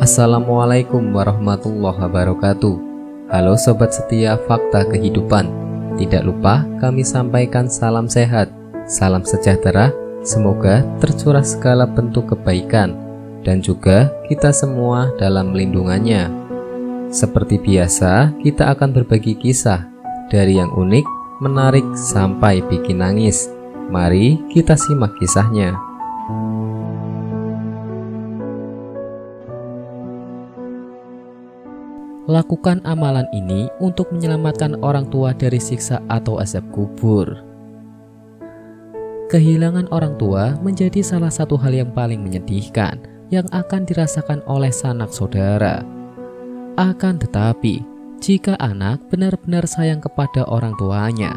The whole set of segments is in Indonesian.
Assalamualaikum warahmatullahi wabarakatuh. Halo sobat setia fakta kehidupan. Tidak lupa kami sampaikan salam sehat, salam sejahtera. Semoga tercurah segala bentuk kebaikan dan juga kita semua dalam lindungannya. Seperti biasa, kita akan berbagi kisah dari yang unik, menarik sampai bikin nangis. Mari kita simak kisahnya. Lakukan amalan ini untuk menyelamatkan orang tua dari siksa atau azab kubur. Kehilangan orang tua menjadi salah satu hal yang paling menyedihkan yang akan dirasakan oleh sanak saudara. Akan tetapi, jika anak benar-benar sayang kepada orang tuanya,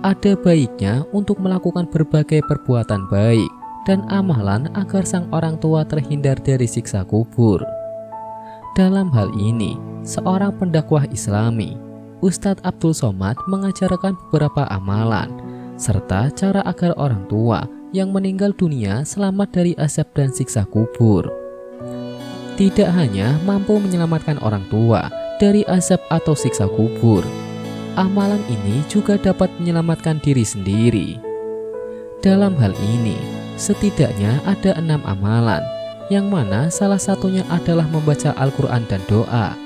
ada baiknya untuk melakukan berbagai perbuatan baik dan amalan agar sang orang tua terhindar dari siksa kubur. Dalam hal ini, seorang pendakwah Islami, Ustadz Abdul Somad mengajarkan beberapa amalan serta cara agar orang tua yang meninggal dunia selamat dari azab dan siksa kubur. Tidak hanya mampu menyelamatkan orang tua dari azab atau siksa kubur, amalan ini juga dapat menyelamatkan diri sendiri. Dalam hal ini, setidaknya ada 6 amalan, yang mana salah satunya adalah membaca Al-Quran dan doa.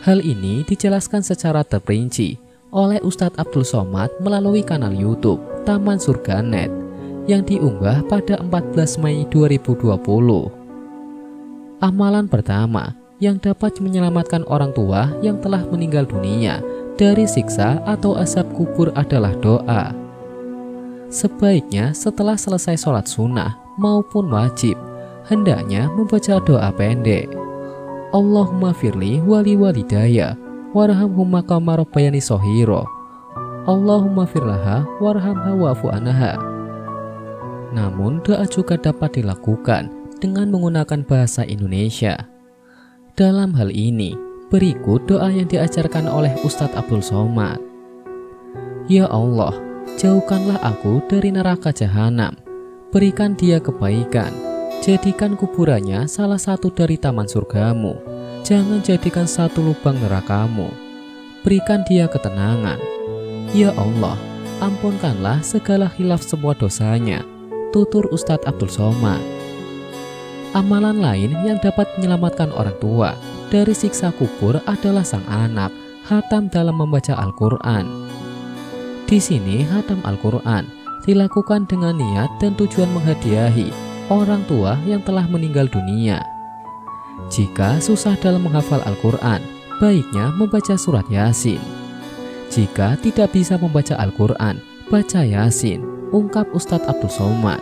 Hal ini dijelaskan secara terperinci oleh Ustadz Abdul Somad melalui kanal YouTube Taman Surga Net yang diunggah pada 14 Mei 2020. Amalan pertama yang dapat menyelamatkan orang tua yang telah meninggal dunia dari siksa atau azab kubur adalah doa. Sebaiknya setelah selesai sholat sunnah maupun wajib, hendaknya membaca doa pendek. Allahumma firli wali walidaya warhamhumma kama rabbayani shaghira. Allahumma firlaha warhamha wa'fu anha. Namun doa juga dapat dilakukan dengan menggunakan bahasa Indonesia. Dalam hal ini, berikut doa yang diajarkan oleh Ustadz Abdul Somad. Ya Allah, jauhkanlah aku dari neraka jahanam. Berikan dia kebaikan. Jadikan kuburannya salah satu dari taman surgamu. Jangan jadikan satu lubang nerakamu. Berikan dia ketenangan. Ya Allah, ampunkanlah segala khilaf semua dosanya. Tutur Ustadz Abdul Somad. Amalan lain yang dapat menyelamatkan orang tua dari siksa kubur adalah sang anak khatam dalam membaca Al-Quran. Di sini khatam Al-Quran dilakukan dengan niat dan tujuan menghadiahi orang tua yang telah meninggal dunia. Jika susah dalam menghafal Al-Quran, baiknya membaca surat Yasin. Jika tidak bisa membaca Al-Quran, baca Yasin, ungkap Ustadz Abdul Somad.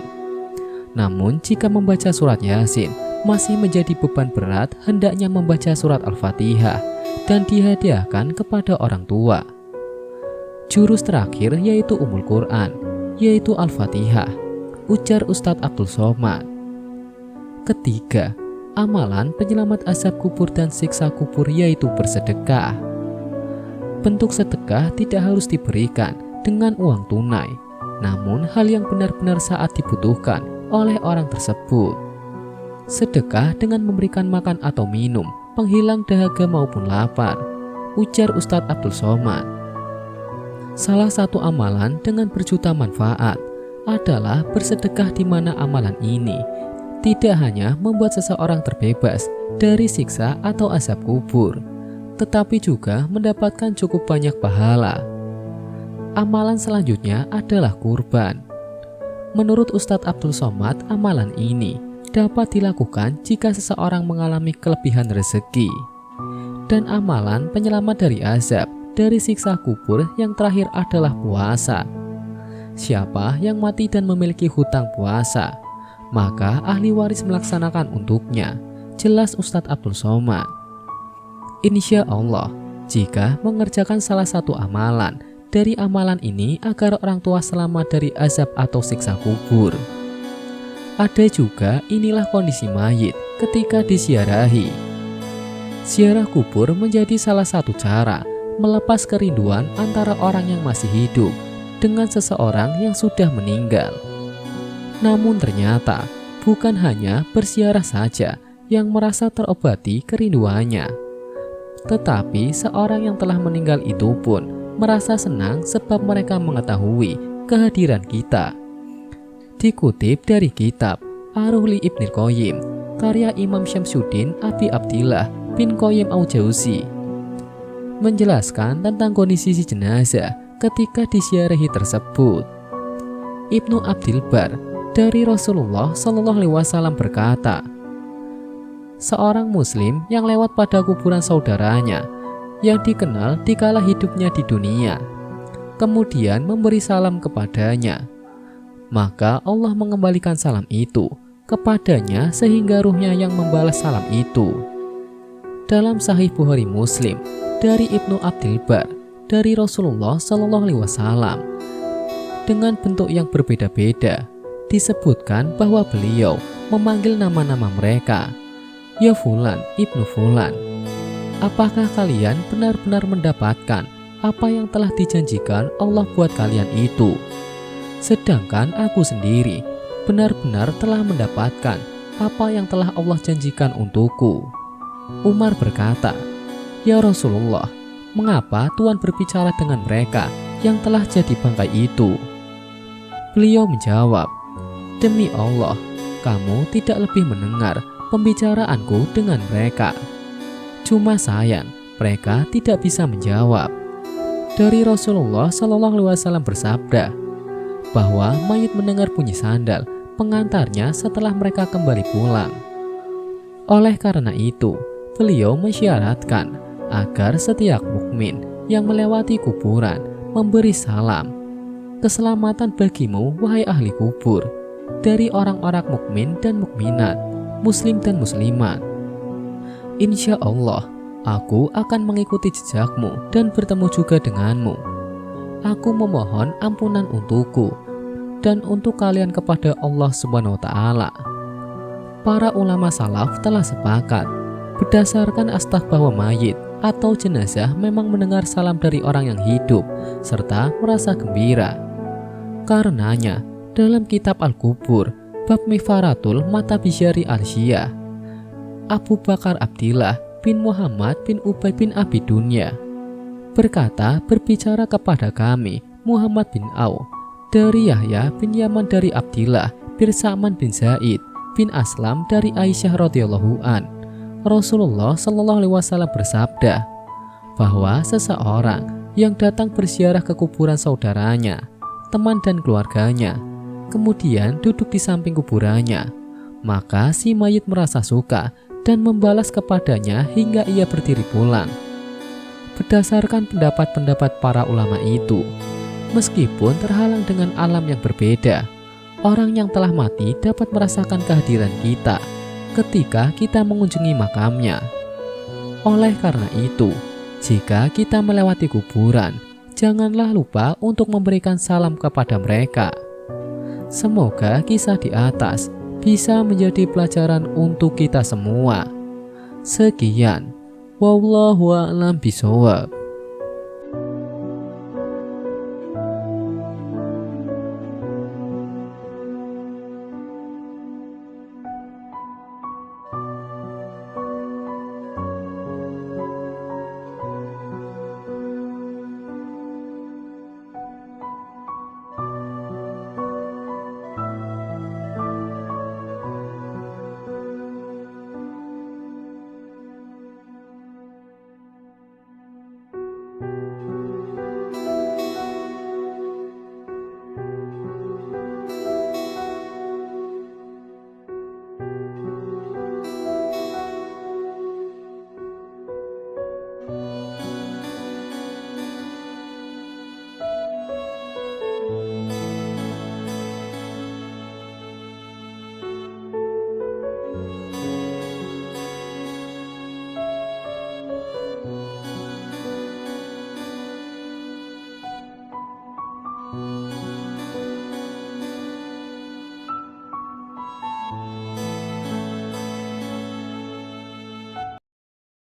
Namun jika membaca surat Yasin masih menjadi beban berat, hendaknya membaca surat Al-Fatihah dan dihadiahkan kepada orang tua. Jurus terakhir yaitu Ummul Quran, yaitu Al-Fatihah, ujar Ustadz Abdul Somad. Ketiga, amalan penyelamat azab kubur dan siksa kubur yaitu bersedekah. Bentuk sedekah tidak harus diberikan dengan uang tunai, namun hal yang benar-benar saat dibutuhkan oleh orang tersebut. Sedekah dengan memberikan makan atau minum, penghilang dahaga maupun lapar, ujar Ustadz Abdul Somad. Salah satu amalan dengan berjuta manfaat adalah bersedekah, di mana amalan ini tidak hanya membuat seseorang terbebas dari siksa atau azab kubur, tetapi juga mendapatkan cukup banyak pahala. Amalan selanjutnya adalah kurban. Menurut Ustadz Abdul Somad, amalan ini dapat dilakukan jika seseorang mengalami kelebihan rezeki. Dan amalan penyelamat dari azab dari siksa kubur yang terakhir adalah puasa. Siapa yang mati dan memiliki hutang puasa, maka ahli waris melaksanakan untuknya, jelas Ustadz Abdul Somad. Insya Allah, jika mengerjakan salah satu amalan dari amalan ini agar orang tua selamat dari azab atau siksa kubur. Ada juga inilah kondisi mayit ketika disiarahi. Ziarah kubur menjadi salah satu cara melepas kerinduan antara orang yang masih hidup dengan seseorang yang sudah meninggal. Namun ternyata bukan hanya berziarah saja yang merasa terobati kerinduannya. Tetapi seorang yang telah meninggal itu pun merasa senang sebab mereka mengetahui kehadiran kita. Dikutip dari kitab Ar-Ruhul Ibnul Qayyim, karya Imam Syamsuddin Abi Abdillah bin Qayyim Al-Jauzi, menjelaskan tentang kondisi si jenazah ketika disiarahi tersebut. Ibnu Abdil Bar dari Rasulullah SAW berkata, seorang muslim yang lewat pada kuburan saudaranya yang dikenal dikala hidupnya di dunia, kemudian memberi salam kepadanya, maka Allah mengembalikan salam itu kepadanya sehingga ruhnya yang membalas salam itu. Dalam Sahih Bukhari Muslim dari Ibnu Abdil Bar dari Rasulullah SAW dengan bentuk yang berbeda-beda, disebutkan bahwa beliau memanggil nama-nama mereka, ya Fulan, Ibnu Fulan, apakah kalian benar-benar mendapatkan apa yang telah dijanjikan Allah buat kalian itu? Sedangkan aku sendiri benar-benar telah mendapatkan apa yang telah Allah janjikan untukku. Umar berkata, ya Rasulullah, mengapa Tuhan berbicara dengan mereka yang telah jadi bangkai itu? Beliau menjawab, demi Allah, kamu tidak lebih mendengar pembicaraanku dengan mereka. Cuma sayang, mereka tidak bisa menjawab. Dari Rasulullah SAW bersabda bahwa mayit mendengar bunyi sandal pengantarnya setelah mereka kembali pulang. Oleh karena itu, beliau mensyaratkan agar setiap mukmin yang melewati kuburan memberi salam, keselamatan bagimu wahai ahli kubur, dari orang-orang mukmin dan mukminat, muslim dan muslimat. Insya Allah, aku akan mengikuti jejakmu dan bertemu juga denganmu. Aku memohon ampunan untukku dan untuk kalian kepada Allah Subhanahu wa Ta'ala. Para ulama salaf telah sepakat berdasarkan astah bahwa mayit atau jenazah memang mendengar salam dari orang yang hidup serta merasa gembira. Karenanya, dalam kitab Al-Qubur, bab Mifaratul Matabisyari Al-Syiah, Abu Bakar Abdillah bin Muhammad bin Ubay bin Abi Dunya berkata berbicara kepada kami Muhammad bin Auf dari Yahya bin Yaman dari Abdillah bin Sa'man bin Zaid bin Aslam dari Aisyah radhiyallahu an. Rasulullah SAW bersabda bahwa seseorang yang datang berziarah ke kuburan saudaranya, teman dan keluarganya, kemudian duduk di samping kuburannya, maka si mayit merasa suka dan membalas kepadanya hingga ia berdiri pulang. Berdasarkan pendapat-pendapat para ulama itu, meskipun terhalang dengan alam yang berbeda, orang yang telah mati dapat merasakan kehadiran kita ketika kita mengunjungi makamnya. Oleh karena itu, jika kita melewati kuburan, janganlah lupa untuk memberikan salam kepada mereka. Semoga kisah di atas bisa menjadi pelajaran untuk kita semua. Sekian, wallahu a'lam bishawab.